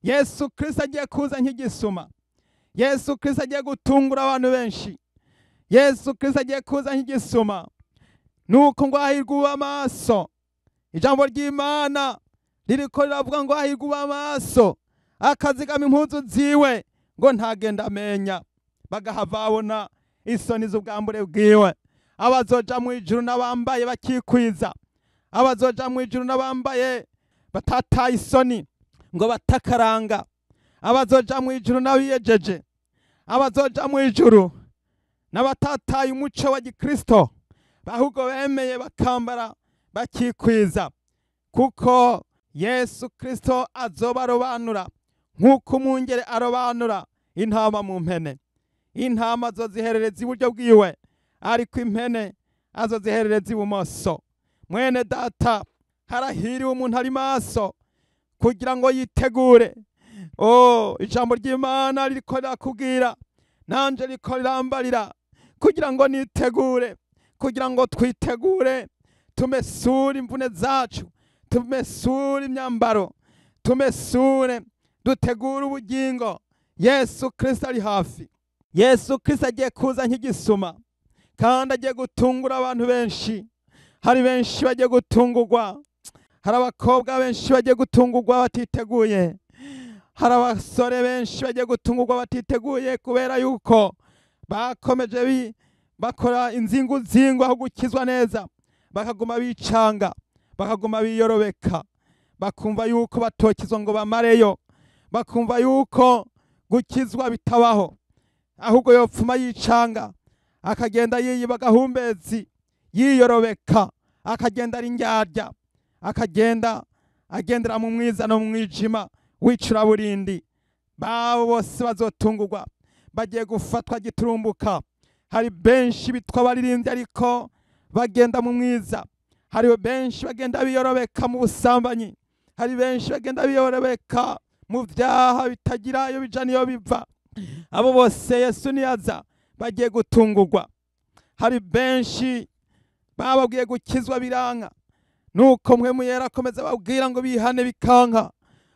Yesu Kristo agiye kuza nk'igisuma. Yesu Kristo agiye gutungura abantu benshi. Yesu Kristo agiye kuza nk'igisuma. Nuko ngo hahirwa uw'amaso. Ijambo ry'Imana ririko riravuga ngo hahirwa uw'amaso akazigama impuzu ziwe ngo ntagenda amenya. Bagahava babona isoni z'ubwambure bwiwe. Abazoja mu ijuru n'abambaye bakikwiza. Abazoja mu ijuru n'abambaye batataye isoni ngo batakaranga. Abazoja mu ijuru n'abiyejeje. Abazoja mu ijuru n'abatataye umuco wa Gikristo, ahubwo bemeye bakambara bakikwiza. Kuko Yesu Kristo azobarobanura nk'uko umwungere arobanura intama mu mpene. Intama azoziherereza iburyo bwiwe, ariko impene azoziherereza ibumoso. Mwene data, harahiriwe umuntu ari maso kugira ngo yitegure. Ijambo ry'Imana ririko rirakubwira, nanje ririko rirambarira kugira ngo nitegure, kugira ngo twitegure, tumesure imvune zacu, tumesure imyambaro, tumesure, dutegure ubugingo. Yesu Kristo ari hafi. Yesu Kristo agiye kuza nk'igisuma, kandi agiye gutungura abantu benshi. Hari benshi bagiye gutungurwa. Hari abakobwa benshi bagiye gutungurwa batiteguye. Hari abasore benshi bagiye gutungurwa batiteguye, kubera yuko bakomeje bakora inzingo aho gukizwa neza. Bakaguma bicanga, bakaguma biyorobeka, bakumva yuko batokizwa ngo bamareyo, bakumva yuko gukizwa bitabaho, ahubwo yopfuma yicanga, akagenda yiyiba gahumbezi, yiyorobeka, akagenda ari indyarya, akagenda agendera mu mwiza no mu mwijima w'icuraburindi. Babo bose bazotungurwa, bagiye gufatwa giturumbuka. Hari benshi bitwa baririmbyi ariko bagenda mu mwiza. Hari benshi bagenda biyorobeka mu busambanyi. Hari benshi bagenda biyorobeka mu vyaha bitagira iyo bija niyo biva. Abo bose Yesu niyaza bagiye gutungurwa. Hari benshi bababwiye gukizwa biranka, nuko mpwemu yera akomeza babwira ngo bihane bikanka.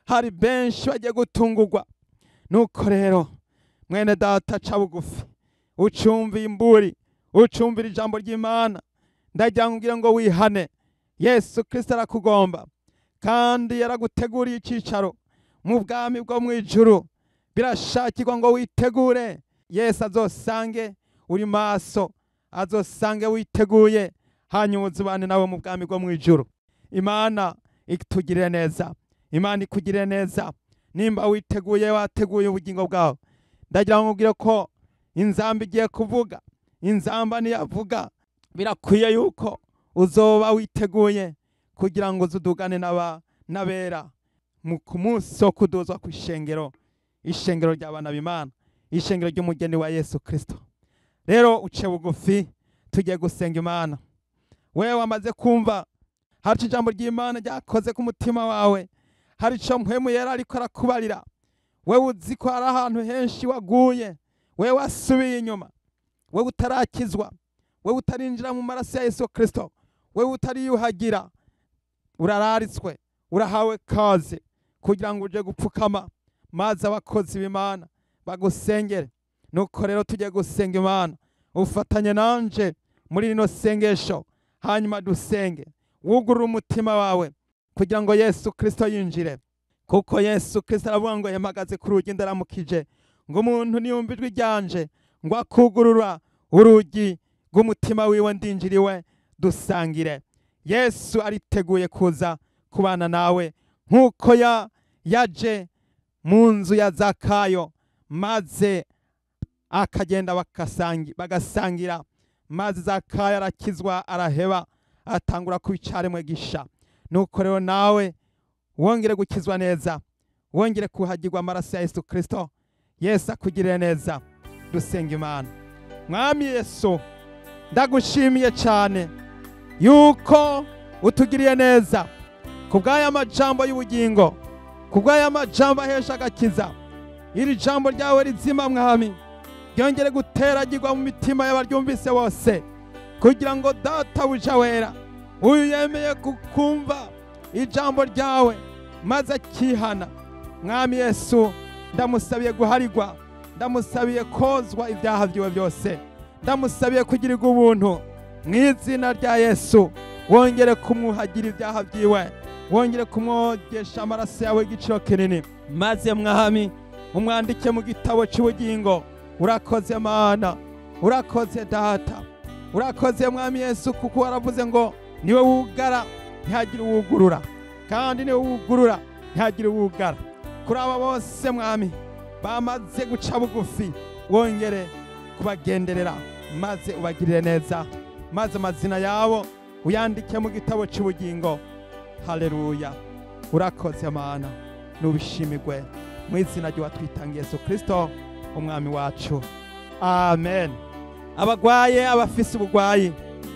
Hari benshi bagiye gutungurwa. Nuko rero mwene data, ca bugufi, ucumviye imburi, ucumvira ijambo ry'Imana, ndagira ngira ngo wihane. Yesu Kristo arakugomba, kandi yaraguteguriye icicaro mu bwami bwo mu ijuru. Birashakirwa ngo witegure. Yesu azosange uri maso, azosange witeguye, hanyuma uzubane nawe mu bwami bwo mu ijuru. Imana itugirire neza, Imana ikugirire neza. Nimba witeguye, wateguye ubugingo bwawe, ndagira ngo ngire ko inzamba igiye kuvuga. Inzamba niyavuga, birakwiye yuko uzoba witeguye kugira ngo uzudugane n'abera ku munsi wo kuduzwa ku ishengero ry'abana b'Imana, ishengero ry'umugeni wa Yesu Kristo. Rero uce bugufi, tugiye gusenga Imana. Wewe wamaze kumva hari ijambo ry'Imana ryakoze ku mutima wawe, hari ico mpwemu yera ariko arakubarira. Wewe uzi ko hari ahantu henshi waguye, wewe wasubiye inyuma, wewe utarakizwa, wewe utarinjira mu maraso ya Yesu Kristo, wewe utariyuhagira, urararitswe, urahawe kaze kugira ngo uje gupfukama maze abakozi b'Imana bagusengere. Nuko rero tugiye gusenga Imana, ufatanye nanje muri rino sengesho, hanyuma dusenge. Wugurura umutima wawe kugira ngo Yesu Kristo yinjire, kuko Yesu Kristo aravuga ngo yamagaze ku rugi ndaramukije, ngo umuntu niyumva ijwi ryanje ngo akugurura urugi rw'umutima wiwe ndinjiriwe dusangire. Yesu ariteguye kuza kubana nawe nk'uko yaje mu nzu ya Zakayo, maze akagenda bagasangira, maze Zakayo arakizwa, araheba, atangura kubicaremwe gisha. Nuko rero nawe wongere gukizwa neza, wongere kuhagirwa amaraso ya Yesu Kristo. Yesu akugirire neza. Dusenga Imana. Mwami Yesu, ndagushimiye cyane yuko utugiriye neza kubw'aya majambo y'ubugingo, kubw'aya majambo ahesha agakiza. Iri jambo ryawe rizima Mwami, ryongere guteragirwa mu mitima y'abaryumvise bose, kugira ngo Data buja wera, uyu yemeye kukumva ijambo ryawe, maze akihana. Mwami Yesu, ndamusabiye guharirwa, ndamusabiye kozwa ibyaha byiwe byose, ndamusabiye kugirirwa ubuntu mu izina rya Yesu. Wongere kumwuhagira ibyaha byiwe, wongere kumwogesha amaraso yawe y'igiciro kinini, maze Mwami umwandike mu gitabo cy'ubugingo. Urakoze Mana, urakoze Data, urakoze Mwami Yesu, kuko waravuze ngo niwe wugara ntihagire uwugurura, kandi niwe wugurura ntihagire uwugara. Kuri aba bose Mwami bamaze guca bugufi, wongere kubagenderera maze ubagirire neza, maze amazina yabo uyandike mu gitabo cy'ubugingo. Haleluya, urakoze Mana, nubishimirwe mu izina ry'uwatwitangiye Yesu Kristo umwami wacu, amen. Abagwaye, abafise ubugwayi,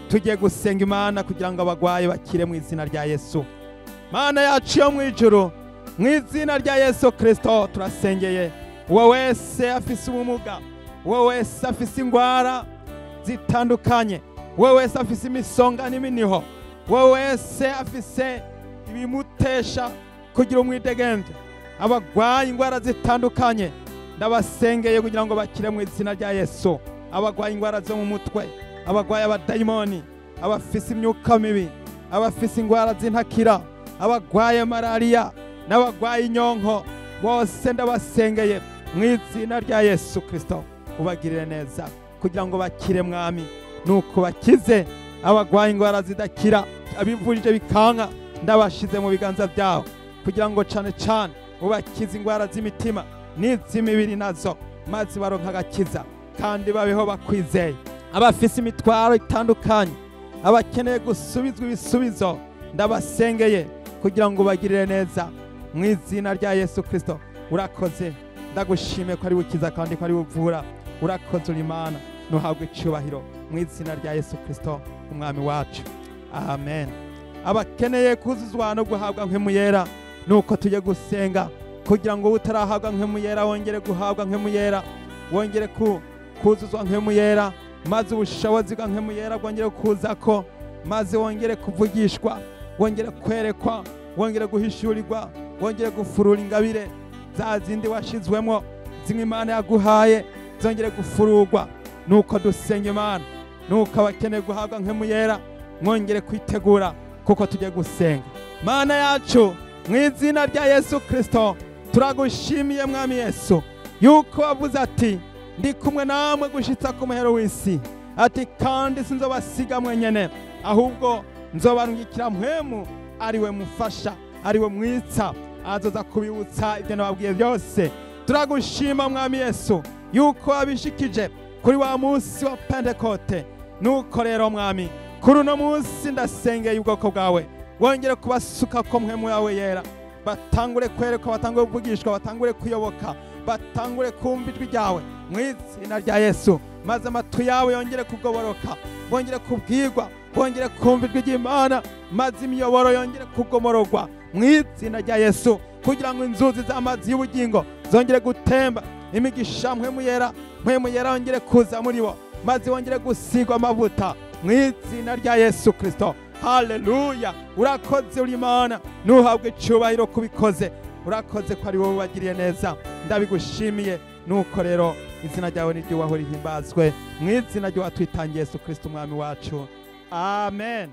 tugiye gusenga Imana kugira ngo abagwaye bakire mu izina rya Yesu. Mana yacu yo mu ijuru, mu izina rya Yesu Kristo turasengeye uwo wese afise ubumuga, uwo wese afise ingwara zitandukanye, uwo wese afise imisonga n'iminiho, uwo wese afise ibimutesha kugira umwidegemvye, abagwaye ingwara zitandukanye ndabasengeye kugira ngo bakire mu izina rya Yesu. Abagwaye ingwara zo mu mutwe, abagwaye abadayimoni, abafise imyuka mibi, abafise ingwara z'intakira, abagwaye malaria n'abagwaye inyonko, bose ndabasengeye mu izina rya Yesu Kristo. Ubagirire neza kugira ngo bakire Mwami, nuko bakize. Abagwaye ingwara zidakira, abivurije bikanka, ndabashize mu biganza byawe kugira ngo cane cane ubakize ingwara z'imitima n'iz'imibiri nazo, maze baronka agakiza kandi babeho bakwizeye. Abafise imitwaro itandukanye, abakeneye gusubizwa ibisubizo, ndabasengeye kugira ngo ubagirire neza mu izina rya Yesu Kristo. Urakoze, ndagushimiye ko ari ukiza kandi ko ari uvura. Urakoze uri Imana, nuhabwe icyubahiro mu izina rya Yesu Kristo umwami wacu, amen. Abakeneye kuzuzwa no guhabwa mpemu yera, nuko tujye gusenga kugira ngo utarahabwa mpemu yera wongere guhabwa mpemu yera, wongere kuzuzwa mpemu yera, maze ubushobozi bwa mpemu yera bwongere kuzako, maze wongere kuvugishwa, wongere kwerekwa, wongere guhishurirwa, wongere gufurura ingabire za zindi washizwemo, zimwe Imana yaguhaye zongere gufururwa. Nuko dusenga Imana, nuko abakeneye guhabwa mpemu yera mwongere kwitegura, kuko tujye gusenga. Mana yacu, mu izina rya Yesu Kristo turagushimiye Mwami Yesu, yuko wavuze ati ndi kumwe namwe gushitsa ku muhero w'isi, ati kandi sinzobasiga mwenyene, ahubwo nzobarungikira mpemu ariwe mufasha, ariwe mwitsa, azoza kubibutsa ibyo nababwiye byose. Turagushima Mwami Yesu yuko wabishikije kuri wa munsi wa Pentekote. Nuko rero Mwami, kuri uno munsi ndasengeye ubwoko bwawe, wongere kubasuka ko mpemu yawe yera, batangure kwerekwa, batangure kuvugishwa, batangure kuyoboka, batangure kumva ijwi ryawe mu izina rya Yesu, maze amatu yawe yongere kugoboroka, bongere kubwirwa, bongere kumva ijwi ry'Imana, maze imiyoboro yongere kugomororwa mu izina rya Yesu, kugira ngo inzuzi z'amazi y'ubugingo zongere gutemba, imigisha mpemu yera yongere kuza muri bo, maze wongere gusigwa amavuta mu izina rya Yesu Kristo. Haleluya, urakoze uri Imana, nuhabwe icyubahiro kubikoze. Urakoze ko ari wowe wagiriye neza, ndabigushimiye. Nuko rero izina ryawe niryubahwe rihimbazwe mu izina ry'uwatwitangiye Yesu Kristo umwami wacu, amen.